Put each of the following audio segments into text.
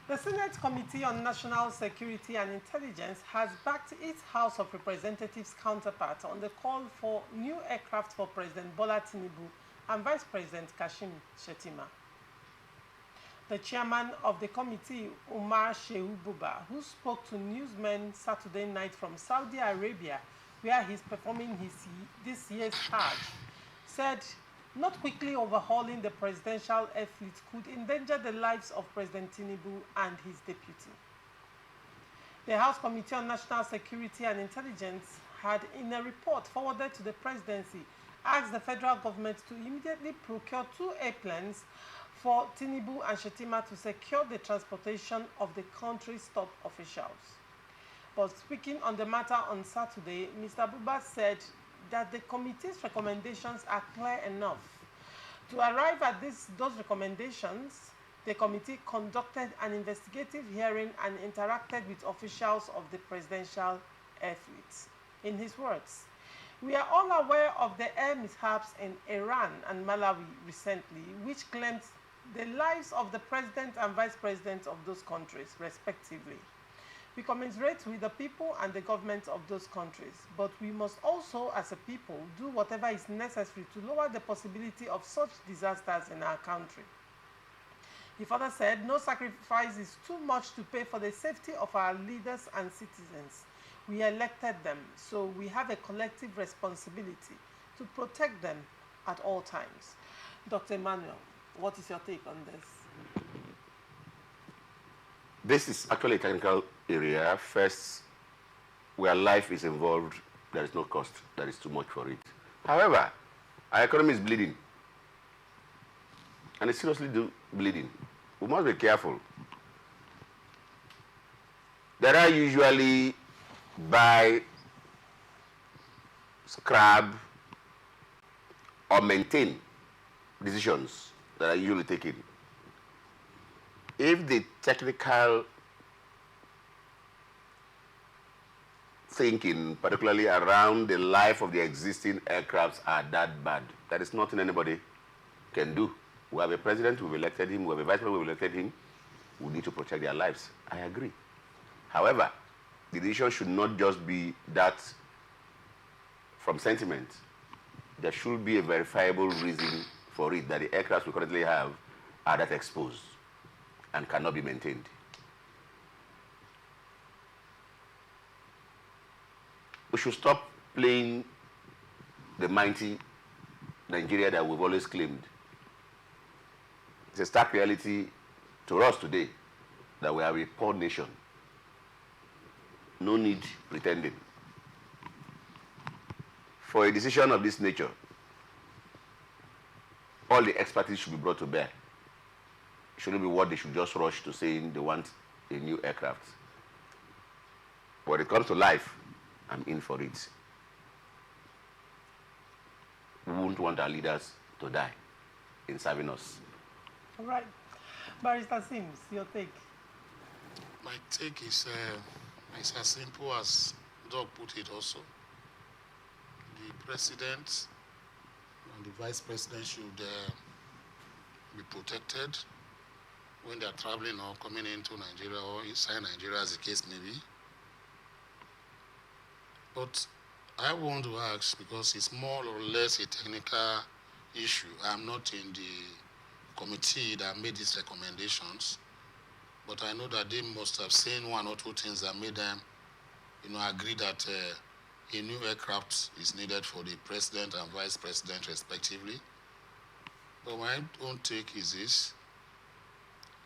The Senate Committee on National Security and Intelligence has backed its House of Representatives counterpart on the call for new aircraft for President Bola Tinubu and Vice President Kassim Shettima. The chairman of the committee, Umar Shehu Buba, who spoke to newsmen Saturday night from Saudi Arabia, where he's performing this year's Hajj, said not quickly overhauling the presidential air fleet could endanger the lives of President Tinubu and his deputy. The House Committee on National Security and Intelligence had, in a report forwarded to the presidency, asked the federal government to immediately procure 2 airplanes for Tinubu and Shettima to secure the transportation of the country's top officials. But speaking on the matter on Saturday, Mr. Buba said that the committee's recommendations are clear enough. To arrive at those recommendations, the committee conducted an investigative hearing and interacted with officials of the presidential air fleet. In his words, "We are all aware of the air mishaps in Iran and Malawi recently, which claimed the lives of the president and vice president of those countries, respectively. We commiserate with the people and the governments of those countries, but we must also, as a people, do whatever is necessary to lower the possibility of such disasters in our country." He further said, "No sacrifice is too much to pay for the safety of our leaders and citizens. We elected them, so we have a collective responsibility to protect them at all times." Dr. Emmanuel, what is your take on this? This is actually a technical area. First, where life is involved, there is no cost. There is too much for it. However, our economy is bleeding. And it's seriously bleeding. We must be careful. There are usually buy, scrap, or maintain decisions that are usually taken. If the technical thinking, particularly around the life of the existing aircrafts, are that bad, there is nothing anybody can do. We have a president, we've elected him, we have a vice president, we've elected him. We need to protect their lives. I agree. However, the decision should not just be that from sentiment. There should be a verifiable reason for it, that the aircrafts we currently have are that exposed and cannot be maintained. We should stop playing the mighty Nigeria that we've always claimed. It's a stark reality to us today that we are a poor nation. No need pretending. For a decision of this nature, all the expertise should be brought to bear. It shouldn't be what they should just rush to saying they want a new aircraft. When it comes to life, I'm in for it. We won't want our leaders to die in serving us. All right. Barrister Sims, your take. My take is it's as simple as Doug put it also. The president and the vice president should be protected when they are traveling or coming into Nigeria or inside Nigeria, as the case may be. But I want to ask, because it's more or less a technical issue. I'm not in the committee that made these recommendations, but I know that they must have seen 1 or 2 things that made them, agree that a new aircraft is needed for the president and vice president, respectively. But my own take is this: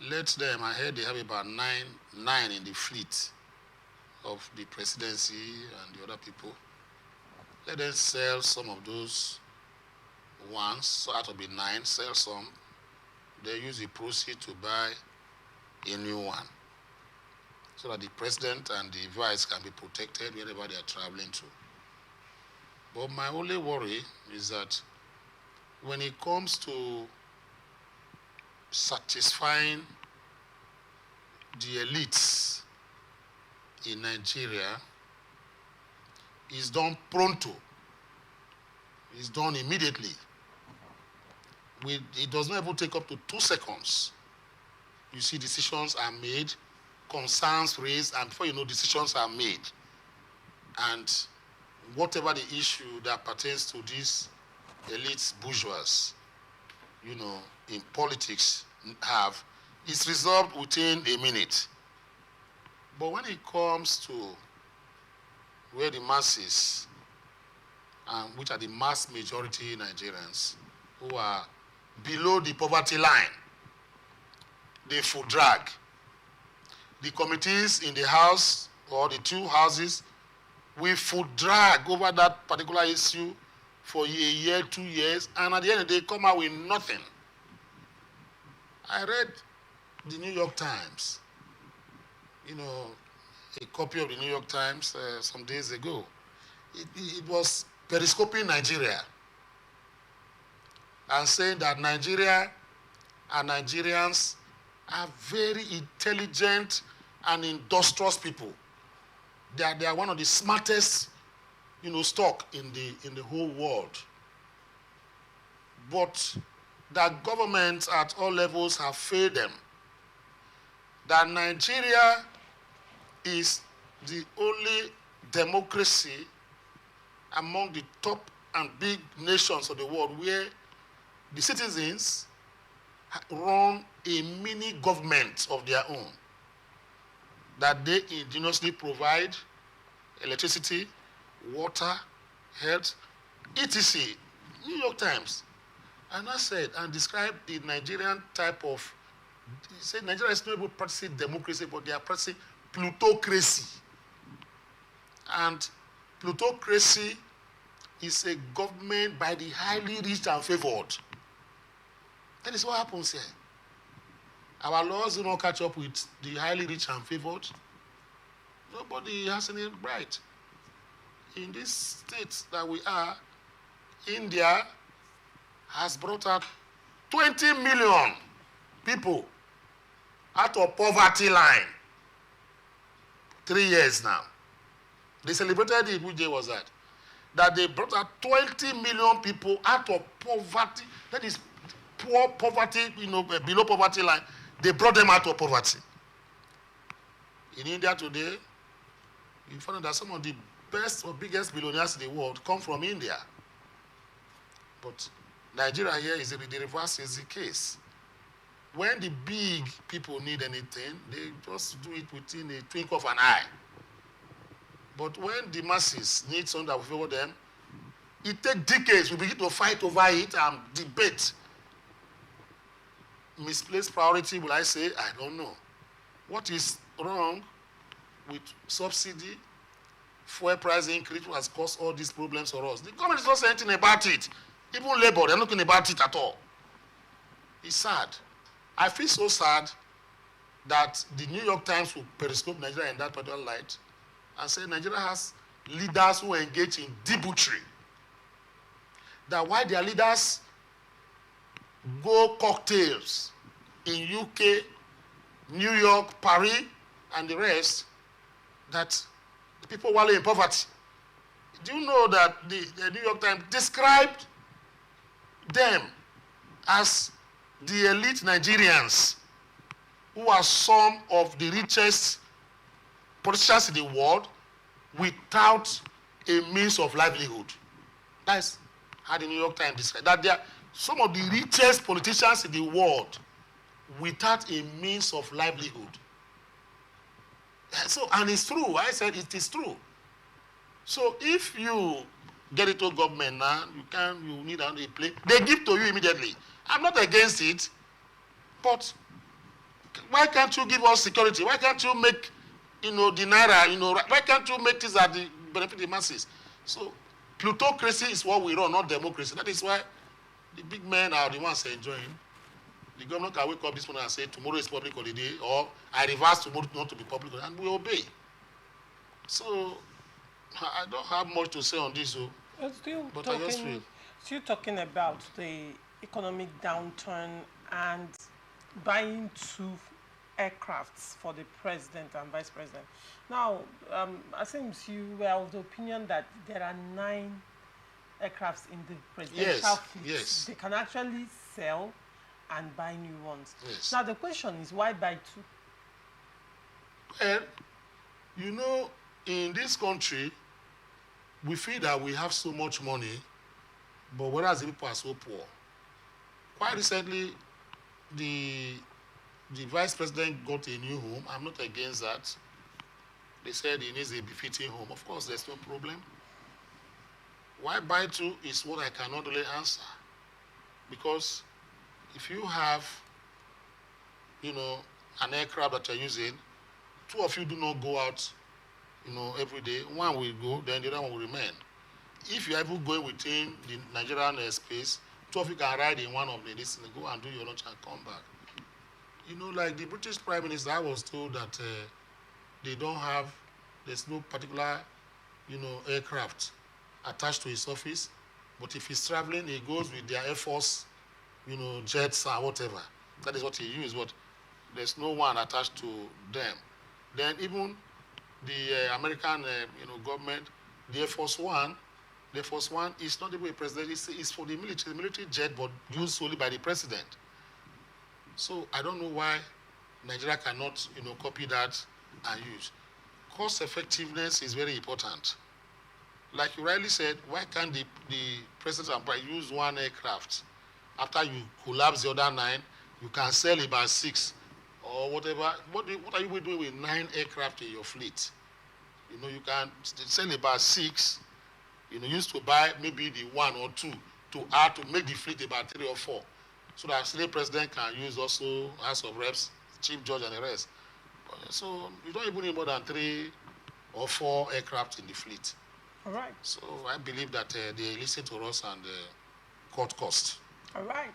let them. I heard they have about nine in the fleet of the presidency and the other people. Let them sell some of those ones, so out of the 9, sell some. They use the proceeds to buy a new one, so that the president and the vice can be protected wherever they are traveling to. But my only worry is that when it comes to satisfying the elites in Nigeria, is done pronto. It's done immediately. It does not even take up to 2 seconds you see decisions are made, concerns raised, and before you know, decisions are made. And whatever the issue that pertains to these elite bourgeois, in politics have, is resolved within a minute. But when it comes to where the masses, which are the mass majority Nigerians, who are below the poverty line, they food drag. The committees in the house or the two houses will food drag over that particular issue for a year, 2 years, and at the end of the day, come out with nothing. I read the New York Times, a copy of the New York Times some days ago. It was periscoping Nigeria and saying that Nigeria and Nigerians are very intelligent and industrious people. They are one of the smartest, stock in the whole world. But that governments at all levels have failed them. That Nigeria is the only democracy among the top and big nations of the world where the citizens run a mini government of their own, that they ingeniously provide electricity, water, health, etc. New York Times. And I said and described the Nigerian type of, he said Nigeria is not able to practice democracy, but they are practicing plutocracy. And plutocracy is a government by the highly rich and favored. That is what happens here. Our laws do not catch up with the highly rich and favored. Nobody has any right. In this state that we are, India has brought out 20 million people out of poverty line. 3 years now. They celebrated it, which day was that? That they brought out 20 million people out of poverty. That is poor poverty, below poverty line. They brought them out of poverty. In India today, you find that some of the best or biggest billionaires in the world come from India. But Nigeria here is the reverse is the case. When the big people need anything, they just do it within a twinkle of an eye. But when the masses need something that will favor them, it takes decades. We begin to fight over it and debate. Misplaced priority, will I say? I don't know. What is wrong with subsidy, fuel price increase has caused all these problems for us? The government is not saying anything about it. Even Labour, they're not talking about it at all. It's sad. I feel so sad that the New York Times will periscope Nigeria in that particular light and say Nigeria has leaders who engage in debauchery. That why their leaders go cocktails in UK, New York, Paris, and the rest, that the people wallow in poverty. Do you know that the New York Times described them as the elite Nigerians who are some of the richest politicians in the world without a means of livelihood? That's how the New York Times described that they are some of the richest politicians in the world without a means of livelihood. So, and it's true. I said it is true. So if you get into government now, you need a place. They give to you immediately. I'm not against it, but why can't you give us security? Why can't you make, the naira, why can't you make this at the benefit of the masses? So plutocracy is what we run, not democracy. That is why the big men are the ones enjoying. The governor can wake up this morning and say, tomorrow is public holiday, or I reverse tomorrow not to be public holiday, and we obey. So I don't have much to say on this, but I just feel. Still talking about the economic downturn and buying 2 aircrafts for the president and vice president. Now, it seems you were of the opinion that there are 9 aircrafts in the presidential fleet. Yes. They can actually sell and buy new ones. Yes. Now the question is, why buy 2? And, you know, in this country, we feel that we have so much money, but whereas the people are so poor. Quite recently, the vice president got a new home. I'm not against that. They said he needs a befitting home. Of course, there's no problem. Why buy 2 is what I cannot really answer. Because if you have, you know, an aircraft that you're using, 2 of you do not go out, you know, every day. One will go, then the other one will remain. If you're even going within the Nigerian airspace, 2 of you can ride in one of the this and go and do your lunch and come back. You know, like the British Prime Minister, I was told that they don't have, there's no particular, you know, aircraft attached to his office. But if he's traveling, he goes with their Air Force, you know, jets or whatever. That is what he uses. But there's no one attached to them. Then even the American, you know, government, the Air Force One is not even a president. It's for the military jet, but used solely by the president. So I don't know why Nigeria cannot, you know, copy that and use. Cost effectiveness is very important. Like you rightly said, why can't the president use 1 aircraft? After you collapse the other 9, you can sell about 6 or whatever. What are you doing with 9 aircraft in your fleet? You know, you can sell about 6. You know, used to buy maybe the 1 or 2 to add to make the fleet about 3 or 4, so that the president can use also House of Reps, Chief Judge, and the rest. So you don't even need more than 3 or 4 aircraft in the fleet. All right. So I believe that they listen to us and cut costs. All right.